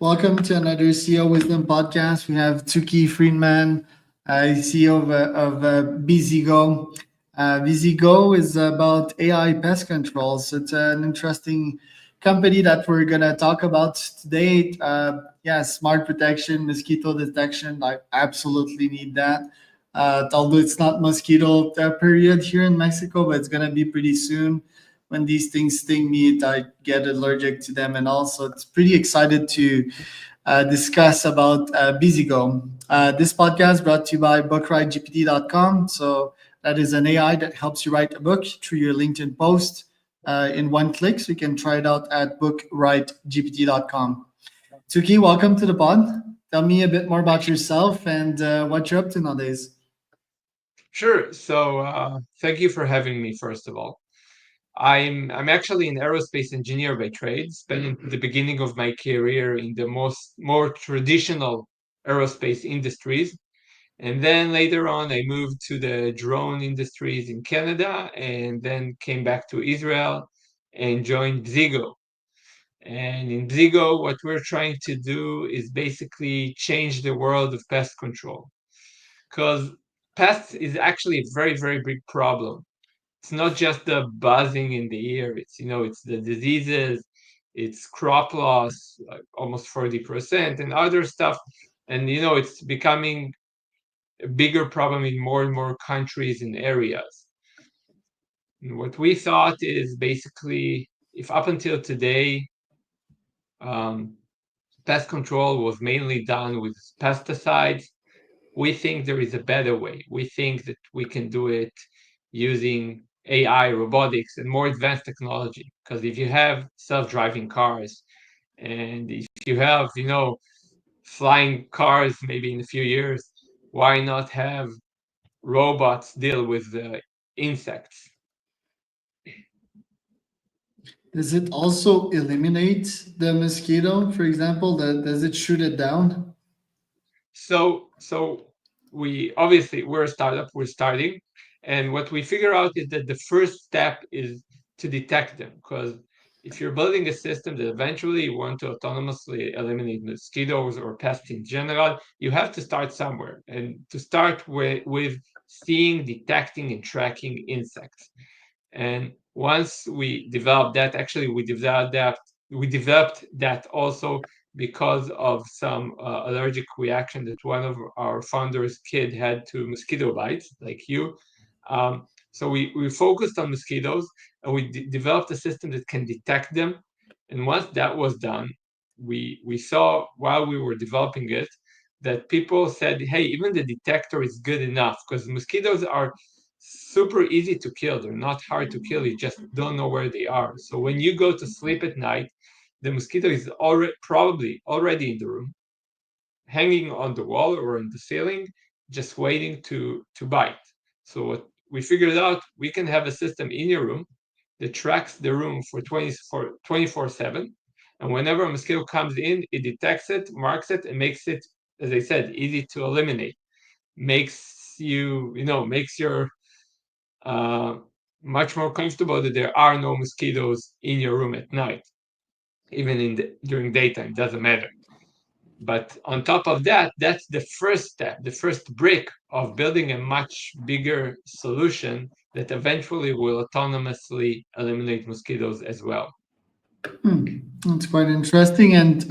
Welcome to another CEO Wisdom podcast. We have Tzuki Friedman, CEO of Bzigo. Bzigo is about AI pest control. So it's an interesting company that we're going to talk about today. Yeah, smart protection, mosquito detection. I absolutely need that. Although it's not mosquito period here in Mexico, but it's going to be pretty soon. When these things sting me, I get allergic to them, and also it's pretty excited to discuss about Bzigo. This podcast brought to you by bookwritegpt.com. So that is an AI that helps you write a book through your LinkedIn post in one click. So you can try it out at bookwritegpt.com. Tzuki, welcome to the pod. Tell me a bit more about yourself and what you're up to nowadays. Sure. Thank you for having me, first of all. I'm actually an aerospace engineer by trade, spending the beginning of my career in the more traditional aerospace industries. And then later on, I moved to the drone industries in Canada and then came back to Israel and joined Bzigo. And in Bzigo, what we're trying to do is basically change the world of pest control. Because pests is actually a very, very big problem. It's not just the buzzing in the ear, it's the diseases, it's crop loss, like almost 40%, and other stuff. And it's becoming a bigger problem in more and more countries and areas. And what we thought is basically, if up until today, um, pest control was mainly done with pesticides, we think there is a better way. We think that we can do it using AI, robotics, and more advanced technology. Because if you have self-driving cars, and if you have, flying cars maybe in a few years, why not have robots deal with the insects? Does it also eliminate the mosquito, for example? Does it shoot it down? So we're a startup, we're starting, and what we figure out is that the first step is to detect them. Because if you're building a system that eventually you want to autonomously eliminate mosquitoes or pests in general, you have to start somewhere, and to start with seeing, detecting, and tracking insects. And once we developed that, actually we developed that also because of some allergic reaction that one of our founders' kid had to mosquito bites, like you. So we focused on mosquitoes, and we developed a system that can detect them. And once that was done, we saw while we were developing it that people said, "Hey, even the detector is good enough," because mosquitoes are super easy to kill. They're not hard to kill. You just don't know where they are. So when you go to sleep at night, the mosquito is probably already in the room, hanging on the wall or on the ceiling, just waiting to bite. So what we figured out, we can have a system in your room that tracks the room for 24/7. And whenever a mosquito comes in, it detects it, marks it, and makes it, as I said, easy to eliminate. Makes your uh, much more comfortable that there are no mosquitoes in your room at night, even during daytime, doesn't matter. But on top of that, that's the first step, the first brick of building a much bigger solution that eventually will autonomously eliminate mosquitoes as well. That's quite interesting. And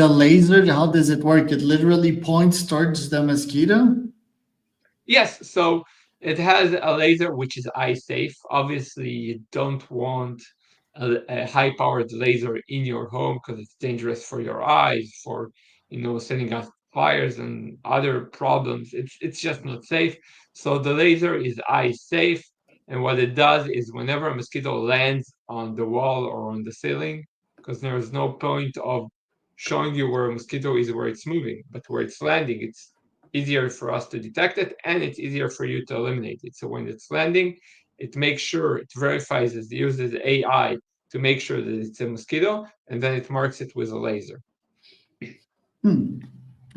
the laser, how does it work? It literally points towards the mosquito? Yes, so it has a laser which is eye safe. Obviously, you don't want a high-powered laser in your home because it's dangerous for your eyes, for setting off fires and other problems. It's just not safe. So the laser is eye safe, and what it does is whenever a mosquito lands on the wall or on the ceiling, because there is no point of showing you where a mosquito is where it's moving, but where it's landing, it's easier for us to detect it, and it's easier for you to eliminate it. So when it's landing, it makes sure it verifies it uses AI to make sure that it's a mosquito, and then it marks it with a laser. Hmm.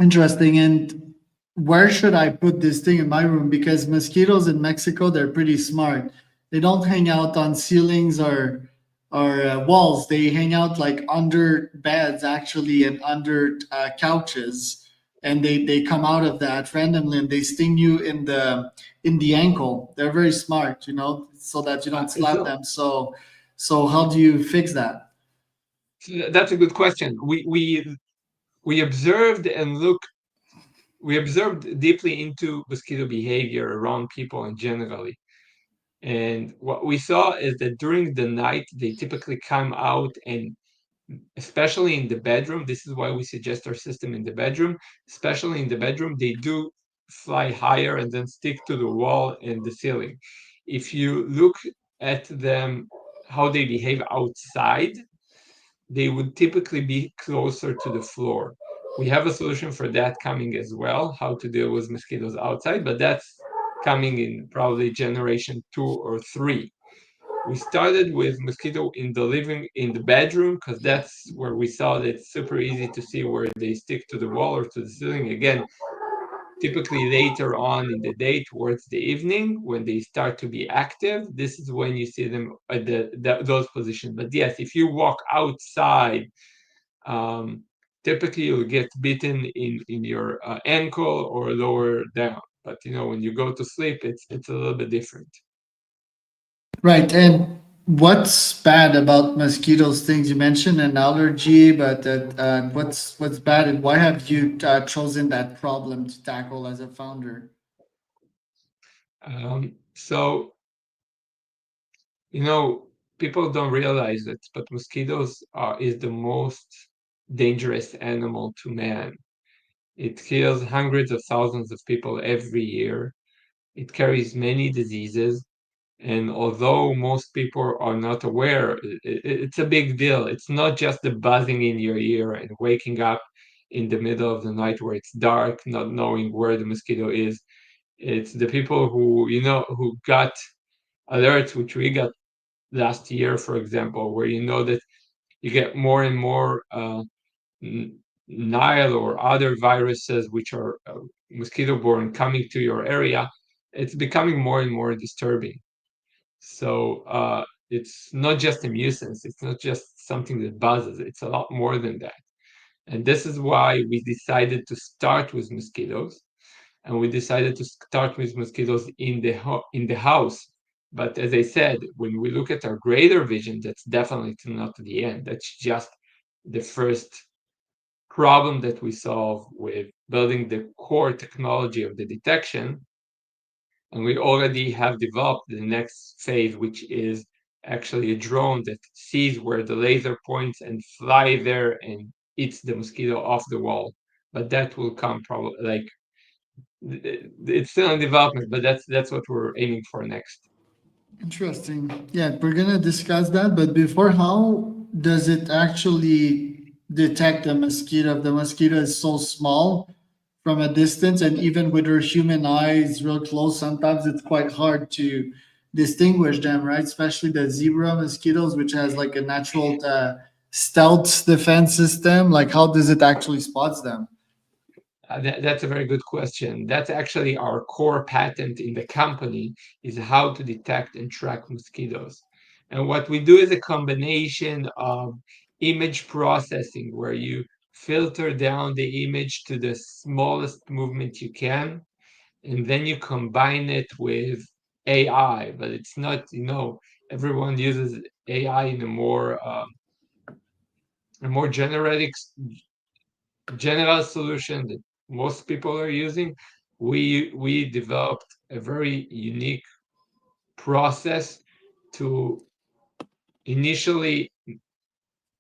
Interesting. And where should I put this thing in my room? Because mosquitoes in Mexico, they're pretty smart. They don't hang out on ceilings or walls. They hang out like under beds actually, and under couches, and they come out of that randomly, and they sting you in the ankle. They're very smart, so that you don't slap So them. So how do you fix that? that's a good question. We observed and looked. We observed deeply into mosquito behavior around people and generally. And what we saw is that during the night, they typically come out, and especially in the bedroom, this is why we suggest our system in the bedroom, especially in the bedroom, they do fly higher and then stick to the wall and the ceiling. If you look at them, how they behave outside, they would typically be closer to the floor. We have a solution for that coming as well, how to deal with mosquitoes outside, but that's coming in probably generation 2 or 3. We started with mosquito in the bedroom, because that's where we saw that it's super easy to see where they stick to the wall or to the ceiling. Again, typically later on in the day, towards the evening, when they start to be active, this is when you see them at those positions. But yes, if you walk outside, um, typically you'll get bitten in your ankle or lower down. But when you go to sleep, it's a little bit different. Right. And what's bad about mosquitoes? Things you mentioned an allergy, but what's bad, and why have you chosen that problem to tackle as a founder? So you know, people don't realize it, but mosquitoes is the most dangerous animal to man. It kills hundreds of thousands of people every year. It carries many diseases. And although most people are not aware, it's a big deal. It's not just the buzzing in your ear and waking up in the middle of the night where it's dark, not knowing where the mosquito is. It's the people who got alerts, which we got last year, for example, where that you get more and more Nile or other viruses which are mosquito-borne coming to your area. It's becoming more and more disturbing. So it's not just a nuisance. It's not just something that buzzes. It's a lot more than that. And this is why we decided to start with mosquitoes, and we decided to start with mosquitoes in the house. But as I said, when we look at our greater vision, that's definitely not the end. That's just the first problem that we solve with building the core technology of the detection. And we already have developed the next phase, which is actually a drone that sees where the laser points and fly there and eats the mosquito off the wall. But that will come probably, like, it's still in development, but that's what we're aiming for next. Interesting. Yeah, we're gonna discuss that. But before, how does it actually detect the mosquito? If the mosquito is so small from a distance, and even with our human eyes real close, sometimes it's quite hard to distinguish them, right? Especially the zebra mosquitoes, which has like a natural stealth defense system. Like, how does it actually spots them? That's a very good question. That's actually our core patent in the company, is how to detect and track mosquitoes. And what we do is a combination of image processing, where you filter down the image to the smallest movement you can, and then you combine it with AI. But it's not, everyone uses AI in a more general solution that most people are using. We developed a very unique process to initially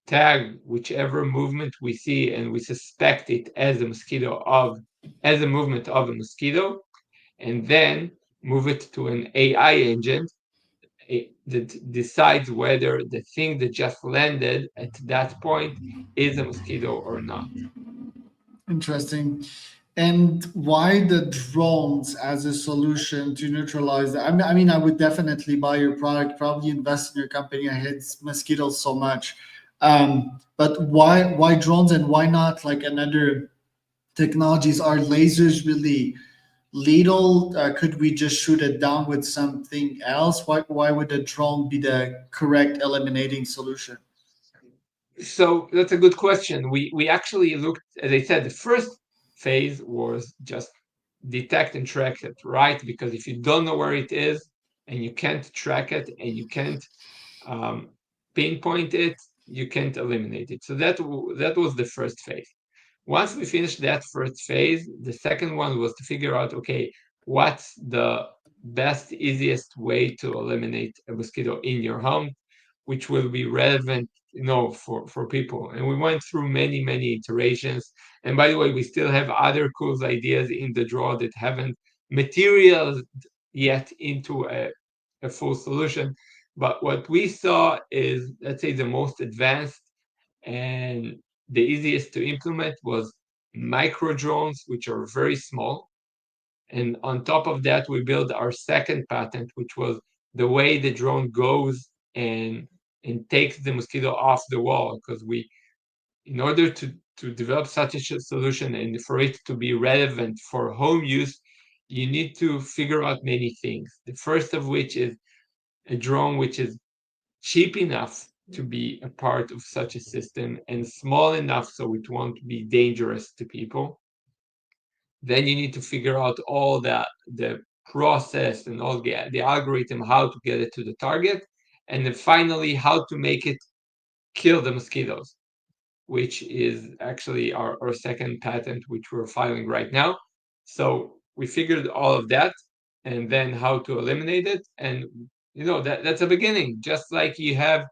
tag whichever movement we see, and we suspect it as a movement of a mosquito, and then move it to an AI agent that decides whether the thing that just landed at that point is a mosquito or not. Interesting. And why the drones as a solution to neutralize that? I mean, I would definitely buy your product, probably invest in your company. I hate mosquitoes so much. But why drones, and why not like another technologies? Are lasers really lethal? Could we just shoot it down with something else? Why would a drone be the correct eliminating solution? So that's a good question. We actually looked, as I said, the first phase was just detect and track it, right? Because if you don't know where it is and you can't track it and you can't um, pinpoint it, you can't eliminate it. So that was the first phase. Once we finished that first phase, the second one was to figure out, okay, what's the best, easiest way to eliminate a mosquito in your home, which will be relevant, for people. And we went through many, many iterations. And by the way, we still have other cool ideas in the drawer that haven't materialized yet into a full solution. But what we saw is, let's say, the most advanced and the easiest to implement was micro drones, which are very small. And on top of that, we built our second patent, which was the way the drone goes and takes the mosquito off the wall. Because in order to develop such a solution and for it to be relevant for home use, you need to figure out many things. The first of which is a drone which is cheap enough to be a part of such a system and small enough so it won't be dangerous to people. Then you need to figure out all the process and all the algorithm, how to get it to the target, and then finally how to make it kill the mosquitoes, which is actually our second patent, which we're filing right now. So we figured all of that and then how to eliminate it. And that's a beginning. Just like you have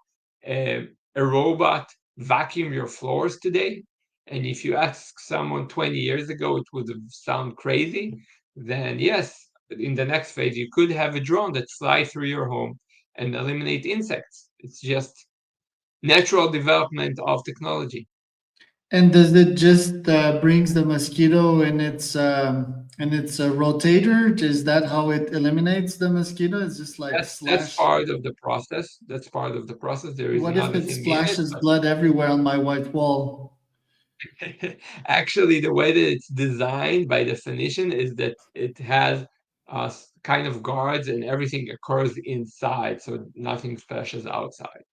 a robot vacuum your floors today. And if you ask someone 20 years ago, it would sound crazy. Then yes, in the next phase, you could have a drone that fly through your home and eliminate insects. It's just natural development of technology. And does it just brings the mosquito in its rotator? Is that how it eliminates the mosquito? It's just like That's slash. part of the process. That's part of the process. There is What if another it thing in it, splashes blood everywhere on my white wall? but actually, the way that it's designed by definition is that it has kind of guards and everything occurs inside, so nothing splashes outside.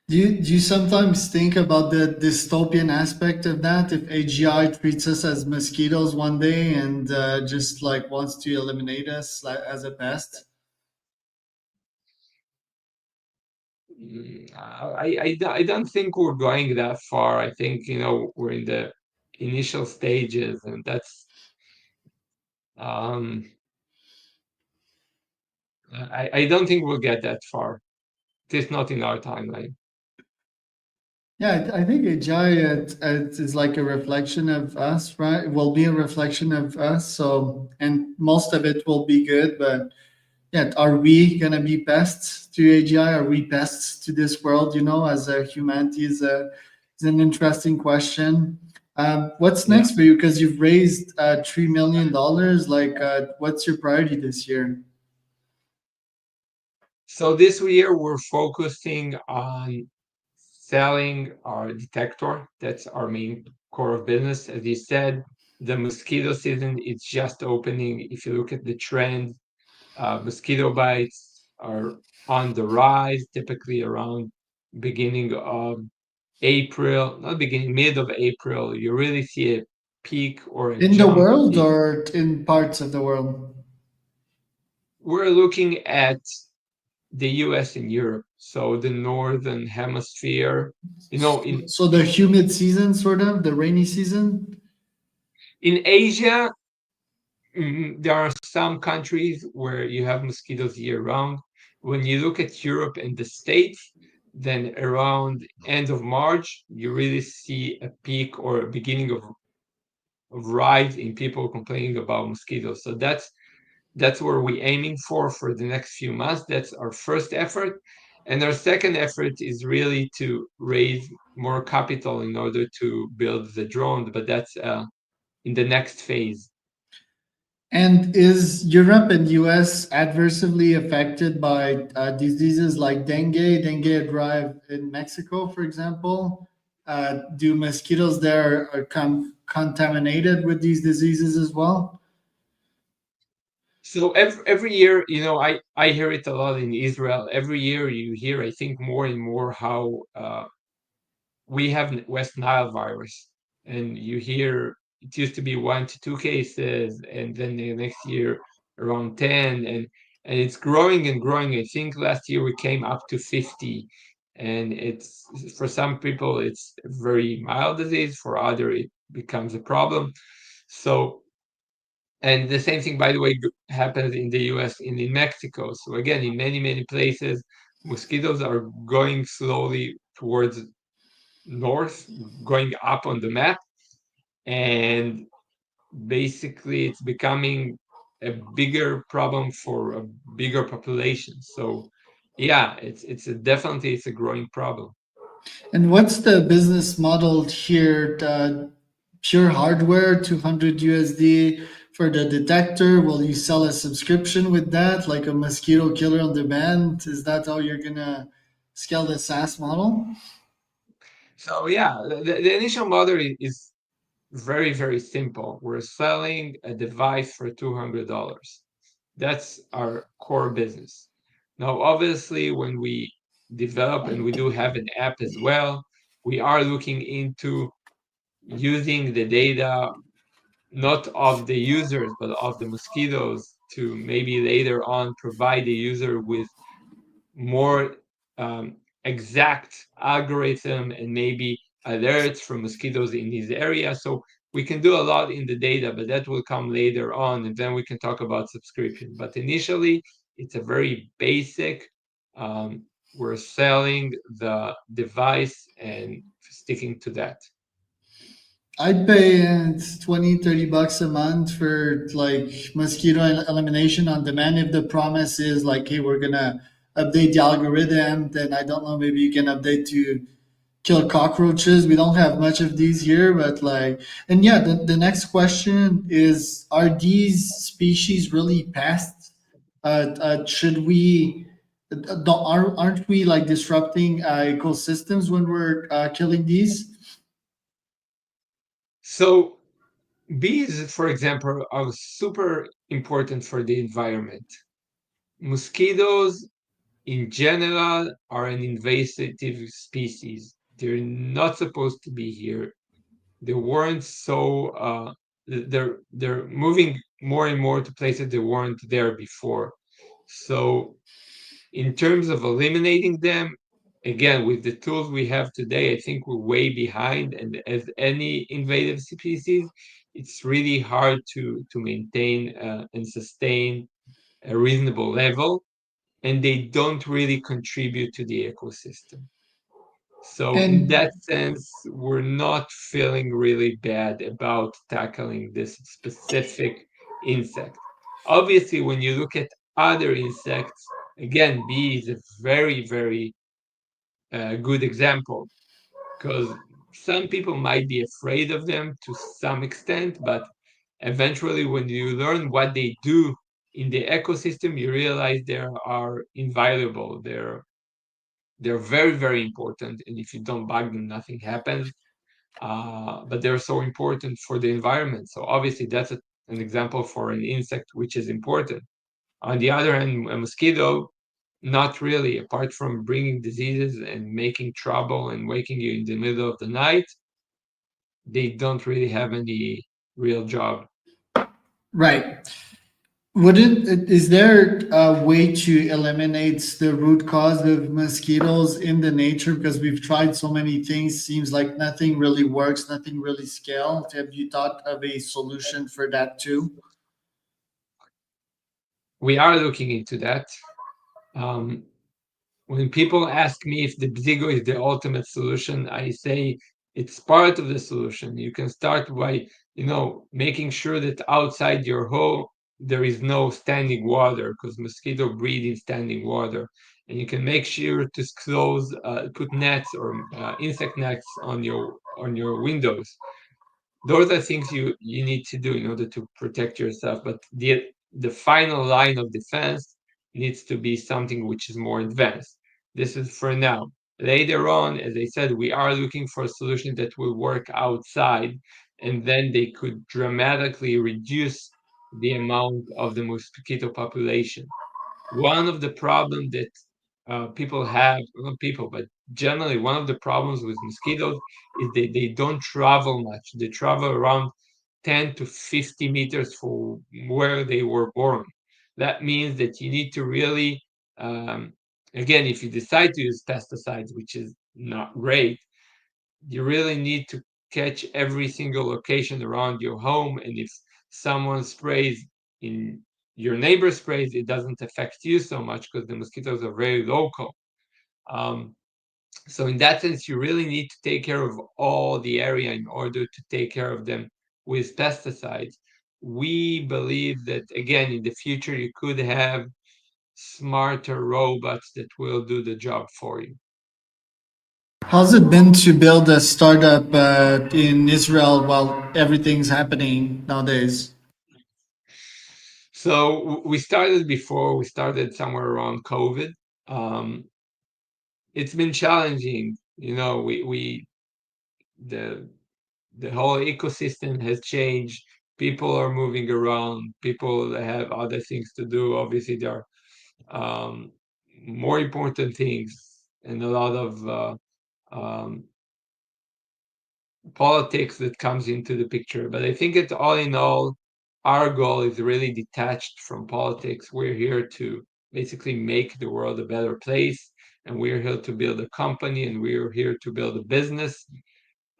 Do you sometimes think about the dystopian aspect of that? If AGI treats us as mosquitoes one day and just like wants to eliminate us like, as a pest? I don't think we're going that far. I think, we're in the initial stages, and that's um, I don't think we'll get that far. It's not in our timeline. Yeah, I think AGI it is like a reflection of us, right? It will be a reflection of us. So, and most of it will be good, but yeah, are we gonna be pests to AGI? Are we pests to this world? As a humanity is an interesting question. What's Yeah. next for you? Because you've raised $3 million. Like, what's your priority this year? So this year we're focusing on selling our detector. That's our main core of business. As you said, the mosquito season is just opening. If you look at the trend, mosquito bites are on the rise, typically around beginning of April, not beginning, mid of April. You really see a peak or a In the jump of world the. or in parts of the world? We're looking at the US and Europe, so the northern hemisphere. So the humid season, sort of the rainy season. In Asia, there are some countries where you have mosquitoes year round. When you look at Europe and the States, then around end of March, you really see a peak or a beginning of rise in people complaining about mosquitoes. So that's where we're aiming for the next few months. That's our first effort. And our second effort is really to raise more capital in order to build the drone, but that's in the next phase. And is Europe and US adversely affected by diseases like dengue? Dengue drive in Mexico, for example. Do mosquitoes there are contaminated with these diseases as well? So every year, I hear it a lot in Israel. Every year you hear, I think, more and more how we have West Nile virus, and you hear it used to be 1 to 2 cases, and then the next year around 10, and it's growing and growing. I think last year we came up to 50, and it's for some people it's a very mild disease, for other it becomes a problem. So, and the same thing, by the way, happens in the US and in Mexico. So again, in many places, mosquitoes are going slowly towards north, going up on the map, and basically it's becoming a bigger problem for a bigger population. So yeah, definitely it's a growing problem. And what's the business model here? Pure hardware, 200 USD for the detector. Will you sell a subscription with that, like a mosquito killer on demand? Is that how you're gonna scale the SaaS model? So yeah, the initial model is very simple. We're selling a device for $200. That's our core business. Now, obviously, when we develop, and we do have an app as well, we are looking into using the data not of the users but of the mosquitoes to maybe later on provide the user with more exact algorithm and maybe alerts from mosquitoes in this area. So we can do a lot in the data, but that will come later on, and then we can talk about subscription. But initially, it's a very basic. Um, we're selling the device and sticking to that. I'd pay 20, $30 a month for like mosquito elimination on demand. If the promise is like, hey, we're gonna update the algorithm, then I don't know, maybe you can update to kill cockroaches. We don't have much of these here, but like, and yeah, the next question is: are these species really pests? Should we? Aren't we like disrupting ecosystems when we're killing these? So bees, for example, are super important for the environment. Mosquitoes, in general, are an invasive species. They're not supposed to be here. They weren't so. They're moving more and more to places they weren't there before. So, in terms of eliminating them, again, with the tools we have today, I think we're way behind. And as any invasive species, it's really hard to maintain and sustain a reasonable level, and they don't really contribute to the ecosystem. So in And that sense, we're not feeling really bad about tackling this specific insect. Obviously, when you look at other insects, again, bee is a very good example, because some people might be afraid of them to some extent, but eventually, when you learn what they do in the ecosystem, you realize they are invaluable. They're very important, and if you don't bug them, nothing happens. But they're so important for the environment. So obviously, that's an example for an insect which is important. On the other hand, a mosquito, not really. Apart from bringing diseases and making trouble and waking you in the middle of the night, they don't really have any real job. right. Wouldn't is there a way to eliminate the root cause of mosquitoes in the nature? Because we've tried so many things, seems like nothing really works, nothing really scales. Have you thought of a solution for that too? We are looking into that. Um, when people ask me if the Bzigo is the ultimate solution, I say it's part of the solution. You can start by, making sure that outside your hole there is no standing water, because mosquito breed in standing water. And you can make sure to close, put nets or insect nets on your windows. Those are things you need to do in order to protect yourself. But the final line of defense needs to be something which is more advanced. This is for now. Later on, as I said, we are looking for a solution that will work outside, and then they could dramatically reduce the amount of the mosquito population. One of the problems that people have, not people, but generally one of the problems with mosquitoes is they don't travel much. They travel around 10 to 50 meters from where they were born. That means that you need to really, um, again, if you decide to use pesticides, which is not great, you really need to catch every single location around your home. And if someone sprays in your neighbor sprays, it doesn't affect you so much because the mosquitoes are very local. Um, so in that sense, you really need to take care of all the area in order to take care of them with pesticides. We believe that again in the future you could have smarter robots that will do the job for you. How's it been to build a startup in Israel while everything's happening nowadays? So we started before, we started somewhere around COVID. Um, it's been challenging. We the the whole ecosystem has changed. People are moving around. People have other things to do. Obviously, there are more important things and a lot of um, politics that comes into the picture. But I think it's all in all, our goal is really detached from politics. We're here to basically make the world a better place, and we're here to build a company, and we're here to build a business,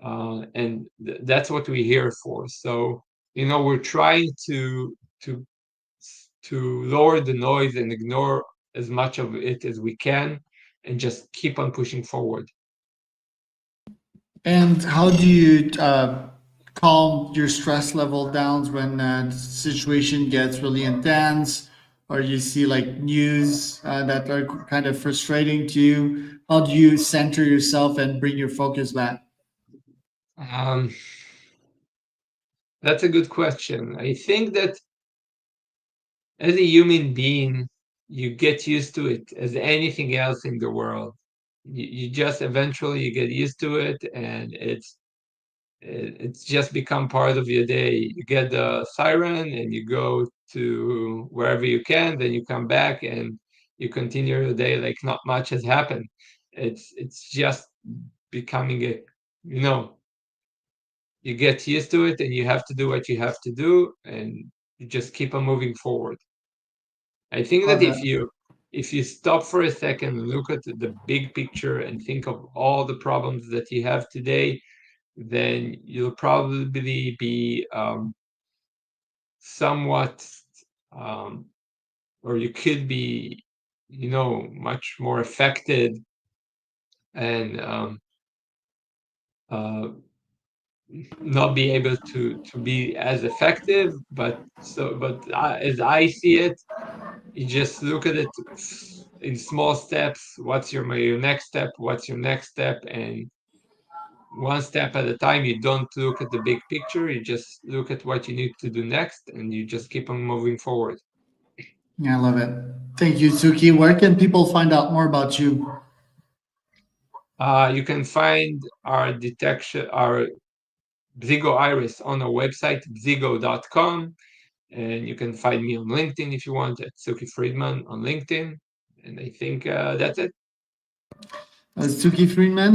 and that's what we're here for. So, we're trying to to lower the noise and ignore as much of it as we can, and just keep on pushing forward. And how do you calm your stress level down when the situation gets really intense, or you see like news that are kind of frustrating to you? How do you center yourself and bring your focus back? Um, that's a good question. I think that as a human being, you get used to it as anything else in the world. You just eventually you get used to it, and it's just become part of your day. You get the siren and you go to wherever you can, then you come back and you continue your day like not much has happened. It's just becoming a, you know, you get used to it and you have to do what you have to do, and you just keep on moving forward. I think that Love that. if you stop for a second and look at the big picture and think of all the problems that you have today, then you'll probably be somewhat, um, or you could be, much more affected and uh, not be able to be as effective. But as I see it, you just look at it in small steps. What's your next step? What's your next step? And one step at a time. You don't look at the big picture. You just look at what you need to do next, and you just keep on moving forward. Yeah, I love it. Thank you, Suki. Where can people find out more about you? You can find our detection, our Bzigo iris on our website, bzigo.com. And you can find me on LinkedIn if you want, at Tzuki Friedman on LinkedIn. And I think that's it. Suki Friedman.